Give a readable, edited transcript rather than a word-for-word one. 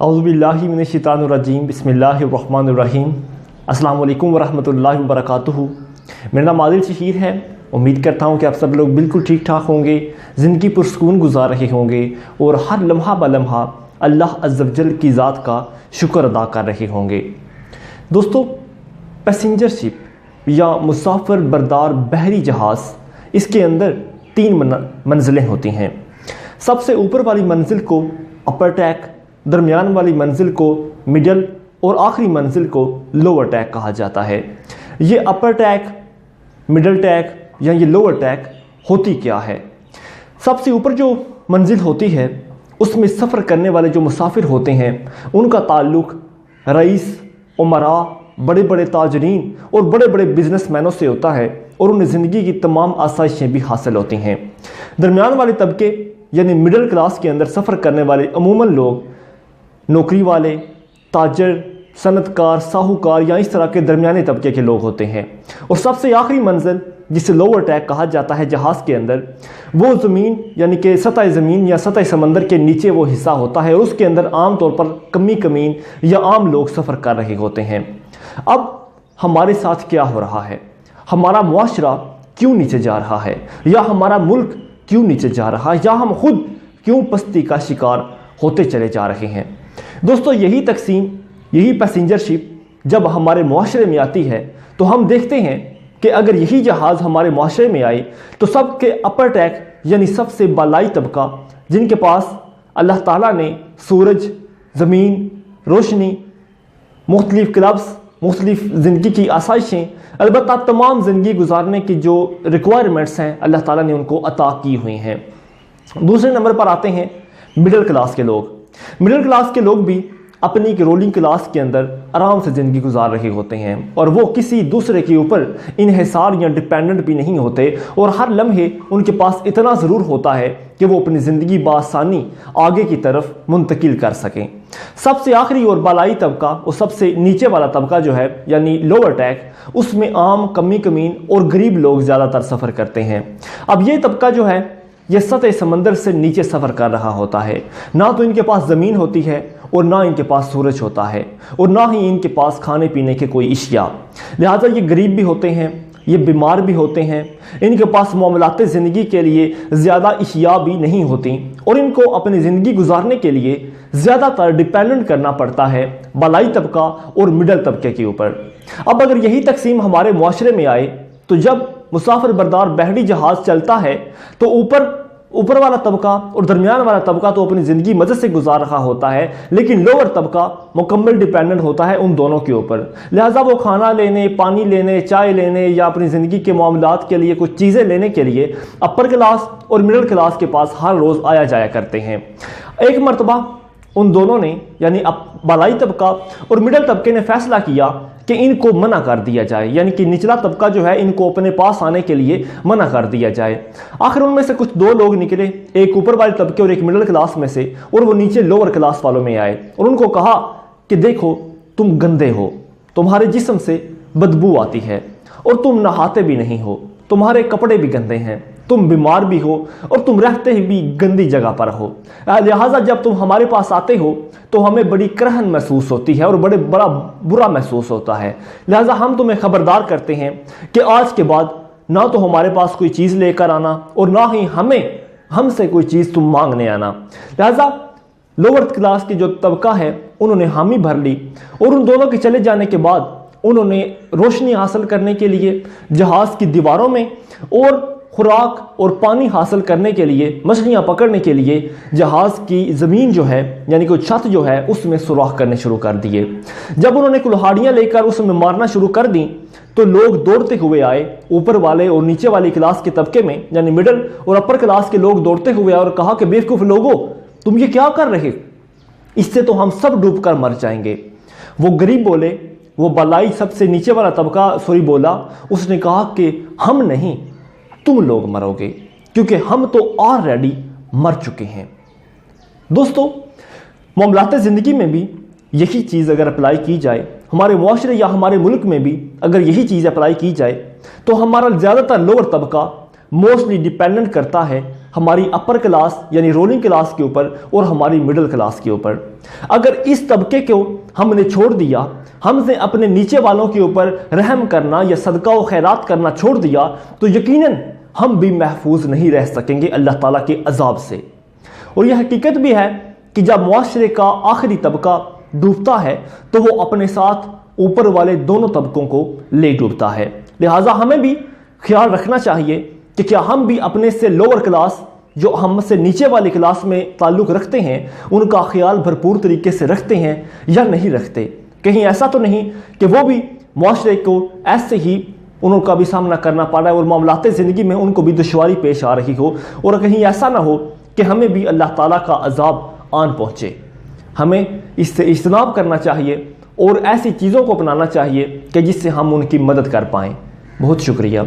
औज़ुबिल्लाहि मिनश्शैतानिर्रजीम बिस्मिल्लाहिर्रहमानिर्रहीम। अस्सलाम वालेकुम वरहमतुल्लाहि वबरकातुहू। मेरा नाम आदिल शहीर है। उम्मीद करता हूँ कि आप सब लोग बिल्कुल ठीक ठाक होंगे, ज़िंदगी पुरसकून गुजार रहे होंगे और हर लम्हा ब लम्हा अल्लाह अज़्ज़ व जल की ज़ात का शुक्र अदा कर रहे होंगे। दोस्तों, पैसेंजर शिप या मुसाफिर बरदार बहरी जहाज़, इसके अंदर 3 मंजिलें होती हैं। सबसे ऊपर वाली मंजिल को अपर टैक, दरमियान वाली मंजिल को मिडल और आखिरी मंजिल को लोअर टैक कहा जाता है। ये अपर टैक, मिडल टैक या ये लोअर टैक होती क्या है? सबसे ऊपर जो मंजिल होती है उसमें सफ़र करने वाले जो मुसाफिर होते हैं उनका ताल्लुक़ रईस, उमरा, बड़े बड़े ताजरीन और बड़े बड़े बिजनेसमैनों से होता है और उन्हें ज़िंदगी की तमाम आसाइशें भी हासिल होती हैं। दरमियान वाले तबके यानी मिडिल क्लास के अंदर सफ़र करने वाले अमूमन लोग नौकरी वाले, ताजर, सनतकार, साहूकार या इस तरह के दरमियाने तबके के लोग होते हैं। और सबसे आखिरी मंजिल जिसे लोअर टैक कहा जाता है जहाज़ के अंदर, वो ज़मीन यानी कि सतह ज़मीन या सतह समंदर के नीचे वो हिस्सा होता है और उसके अंदर आम तौर पर कमी कमीन या आम लोग सफ़र कर रहे होते हैं। अब हमारे साथ क्या हो रहा है? हमारा मुआशरा क्यों नीचे जा रहा है, या हमारा मुल्क क्यों नीचे जा रहा है, या हम खुद क्यों पस्ती का शिकार होते चले जा रहे हैं? दोस्तों, यही तकसीम, यही पैसेंजरशिप जब हमारे मुआशरे में आती है तो हम देखते हैं कि अगर यही जहाज़ हमारे मुआशरे में आए तो सबके अपर टैक यानी सबसे बालाई तबका, जिनके पास अल्लाह ताला ने सूरज, ज़मीन, रोशनी, मुख्तलिफ क्लब्स, मुख्तलिफ ज़िंदगी की आसाइशें, अलबत्ता तमाम ज़िंदगी गुजारने की जो रिक्वायरमेंट्स हैं अल्लाह ताला ने उनको अता की हुई हैं। दूसरे नंबर पर आते हैं मिडिल क्लास के लोग। मिडिल क्लास के लोग भी अपनी एक रोलिंग क्लास के अंदर आराम से ज़िंदगी गुजार रहे होते हैं और वो किसी दूसरे के ऊपर इन्हिसार या डिपेंडेंट भी नहीं होते और हर लम्हे उनके पास इतना ज़रूर होता है कि वो अपनी ज़िंदगी बासानी आगे की तरफ मुंतकिल कर सकें। सबसे आखिरी और बालाई तबका और सबसे नीचे वाला तबका जो है यानी लोअर टैक, उसमें आम, कमी कमीन और गरीब लोग ज़्यादातर सफ़र करते हैं। अब ये तबका जो है ये सतह समंदर से नीचे सफ़र कर रहा होता है। ना तो इनके पास ज़मीन होती है और ना इनके पास सूरज होता है और ना ही इनके पास खाने पीने के कोई इशिया। लिहाजा ये गरीब भी होते हैं, ये बीमार भी होते हैं, इनके पास मामलाते ज़िंदगी के लिए ज़्यादा इशिया भी नहीं होती और इनको अपनी ज़िंदगी गुजारने के लिए ज़्यादातर डिपेंडेंट करना पड़ता है बालाई तबका और मिडल तबके के ऊपर। अब अगर यही तकसीम हमारे मुआशरे में आए तो जब मुसाफिर बरदार बहरी जहाज़ चलता है तो ऊपर वाला तबका और दरमियान वाला तबका तो अपनी ज़िंदगी मज़े से गुजार रहा होता है, लेकिन लोअर तबका मुकम्मल डिपेंडेंट होता है उन दोनों के ऊपर। लिहाजा वो खाना लेने, पानी लेने, चाय लेने या अपनी ज़िंदगी के मामलात के लिए कुछ चीज़ें लेने के लिए अपर क्लास और मिडिल क्लास के पास हर रोज़ आया जाया करते हैं। एक मरतबा उन दोनों ने यानी बालाई तबका और मिडिल तबके ने फैसला किया कि इनको मना कर दिया जाए, यानी कि निचला तबका जो है इनको अपने पास आने के लिए मना कर दिया जाए। आखिर उनमें से कुछ 2 लोग निकले, एक ऊपर वाले तबके और एक मिडिल क्लास में से, और वो नीचे लोअर क्लास वालों में आए और उनको कहा कि देखो, तुम गंदे हो, तुम्हारे जिस्म से बदबू आती है और तुम नहाते भी नहीं हो, तुम्हारे कपड़े भी गंदे हैं, तुम बीमार भी हो और तुम रहते ही भी गंदी जगह पर हो। लिहाजा जब तुम हमारे पास आते हो तो हमें बड़ी करहन महसूस होती है और बड़ा बुरा महसूस होता है। लिहाजा हम तुम्हें खबरदार करते हैं कि आज के बाद ना तो हमारे पास कोई चीज़ लेकर आना और ना ही हमसे कोई चीज़ तुम मांगने आना। लिहाजा लोअर क्लास की जो तबका है उन्होंने हामी भर ली और उन दोनों के चले जाने के बाद उन्होंने रोशनी हासिल करने के लिए जहाज़ की दीवारों में और खुराक और पानी हासिल करने के लिए, मछलियाँ पकड़ने के लिए जहाज़ की ज़मीन जो है यानी कि छत जो है उसमें सुराख करने शुरू कर दिए। जब उन्होंने कुल्हाड़ियाँ लेकर उसमें मारना शुरू कर दी तो लोग दौड़ते हुए आए, ऊपर वाले और नीचे वाली क्लास के तबके में यानी मिडिल और अपर क्लास के लोग दौड़ते हुए और कहा कि बेवकूफ़ लोगों, तुम ये क्या कर रहे, इससे तो हम सब डूब कर मर जाएंगे। वो गरीब बोले, वो बालाई सबसे नीचे वाला तबका बोला, उसने कहा कि हम नहीं, तुम लोग मरोगे, क्योंकि हम तो ऑलरेडी मर चुके हैं। दोस्तों, मामलाते ज़िंदगी में भी यही चीज़ अगर अप्लाई की जाए, हमारे मुआशरे या हमारे मुल्क में भी अगर यही चीज़ अप्लाई की जाए तो हमारा ज़्यादातर लोअर तबका मोस्टली डिपेंडेंट करता है ہماری اپر کلاس یعنی رولنگ کلاس کے اوپر اور ہماری مڈل کلاس کے اوپر۔ اگر اس طبقے کو ہم نے چھوڑ دیا، ہم نے اپنے نیچے والوں کے اوپر رحم کرنا یا صدقہ و خیرات کرنا چھوڑ دیا، تو یقیناً ہم بھی محفوظ نہیں رہ سکیں گے اللہ تعالیٰ کے عذاب سے۔ اور یہ حقیقت بھی ہے کہ جب معاشرے کا آخری طبقہ ڈوبتا ہے تو وہ اپنے ساتھ اوپر والے دونوں طبقوں کو لے ڈوبتا ہے۔ لہٰذا ہمیں بھی خیال رکھنا چاہیے کہ کیا ہم بھی اپنے سے لوور کلاس جو ہم سے نیچے والی کلاس میں تعلق رکھتے ہیں ان کا خیال بھرپور طریقے سے رکھتے ہیں یا نہیں رکھتے۔ کہیں ایسا تو نہیں کہ وہ بھی معاشرے کو ایسے ہی انہوں کا بھی سامنا کرنا پڑ رہا ہے اور معاملات زندگی میں ان کو بھی دشواری پیش آ رہی ہو، اور کہیں ایسا نہ ہو کہ ہمیں بھی اللہ تعالیٰ کا عذاب آن پہنچے۔ ہمیں اس سے اجتناب کرنا چاہیے اور ایسی چیزوں کو اپنانا چاہیے کہ جس سے ہم ان کی مدد کر پائیں۔ بہت شکریہ۔